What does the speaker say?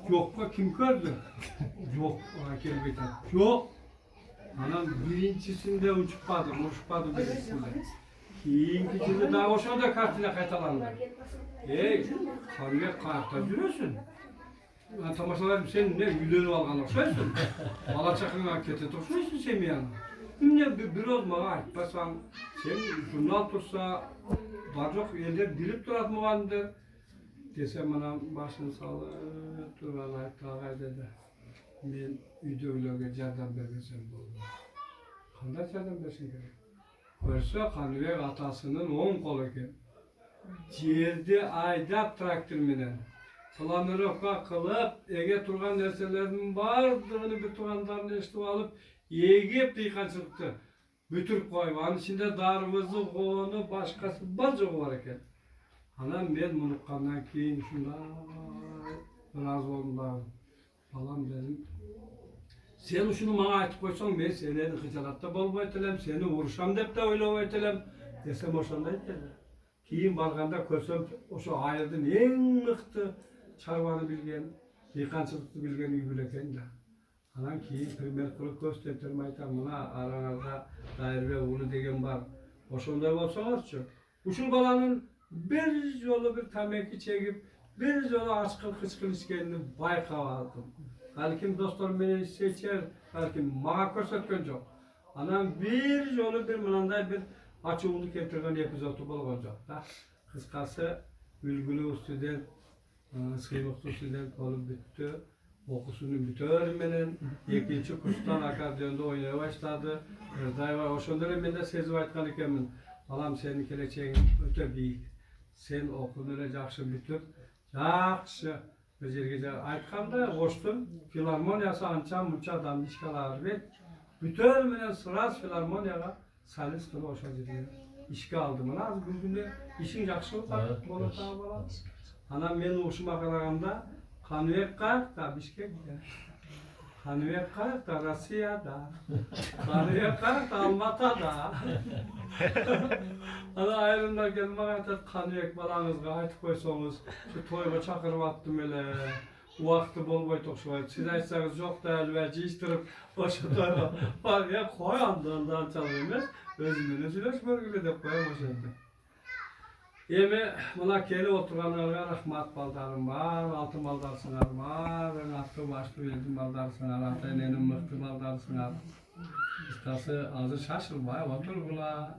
Yok mu kim gördü? Yok. Ona kelbet at. Yok. Anam birincisinde uçmadım birincisinde. İkincisinde daha hoşuna da kartına kaytalandı. Kanıya kayakta duruyorsun. Ben tamaşalarım sen ne yüleğini algan okşaysın. Bala çakın hakete tokşaysın sen mi yani? Ne biraz bana aytpasan sen jurnal tursa barcok elde bilip durat mı vardır? Desem bana başını salıp durgan aytağay dedi. Men uyda öylöge jardam bergesem boldu. Kандай jardam bersin gerek? Görse Kanıbek atasının oң kolu eken. Жерди айдап трактор менен планировка кылып, эге турган нерселердин бардыгын бир туугандарынан эстип алып, эгеп дыйканчылыкты бүтүрүп коюп, анын ичинде дарбызы, коону, башкасы бар жогу бар экен. Анан мен муну уккандан кийин ушундай ыраазы болдум дагы. Балам дедим, sen ушуну мага айтып койсоң, мен сени кыжалатта болбойт элем, сени урушам деп да ойлобойт элем десем ошондой деди. Кейін барғанда көрсем, ошо айылдын эң мыкты чарбаны билген, дыйканчылыкты билген үй бүл экен да. Анан кийин пример кылып көрсөтөм, айтам, мына араңарда Дайырбек уулу деген бар. Ошондой болсоңорчу, ушул баланын бир жолу бир тамеки чегип, бир жолу ачкыл кычкыл ичкенин байкап алдым. Балким досторум менен ичсечер, балким мага көрсөткөн жок. Анан бир жолу бир мындай бир açıklık getirgen epizodu bolgan jok da. Kıskası ülgülü stüdent, sıylıklı stüdent olup bitti. Okusunu bitiyor menen, ikinci kursdan akordiyonda oynaya başladı. Oşondan men de sezip aytkan ekenmin. Balam senin geleceğin öte büyük. Sen okulunu jakşı bitip, jakşı bir jerge aytkanda koştum. Filarmoniyası ança munça adam işgalar bet. Bütün menen sıras filarmoniyaga Salis kılı oşa dedi. İşke aldım. Az bir günde işin jakşı bolup kala. Anam men uşuma karaganda Kanıbek kayık da Bişkek'te. Kanıbek kayık da Rusya'da. Kanıbek kayık da Almata'da. Ana ayrımlar gelmek aytat Kanıbek balanızga aytıp koysoňuz, şu toyga çakırıp attım ele. Uaqtı bolboyt okşoyt. Siz aytsaňyz jok da elbet jiştirip oşo toyga bar ya koy andan çalып emes. Özümden süleşmörgüle dep koyam oşonda. Emi mına kelip oturganlarga rahmat baldarım var, altın baldarsıňar var, atlı başlı bildim baldarsıňar, ata-enenin mыкты baldarsıňar. Kıskası azır şaşılmay oturgula.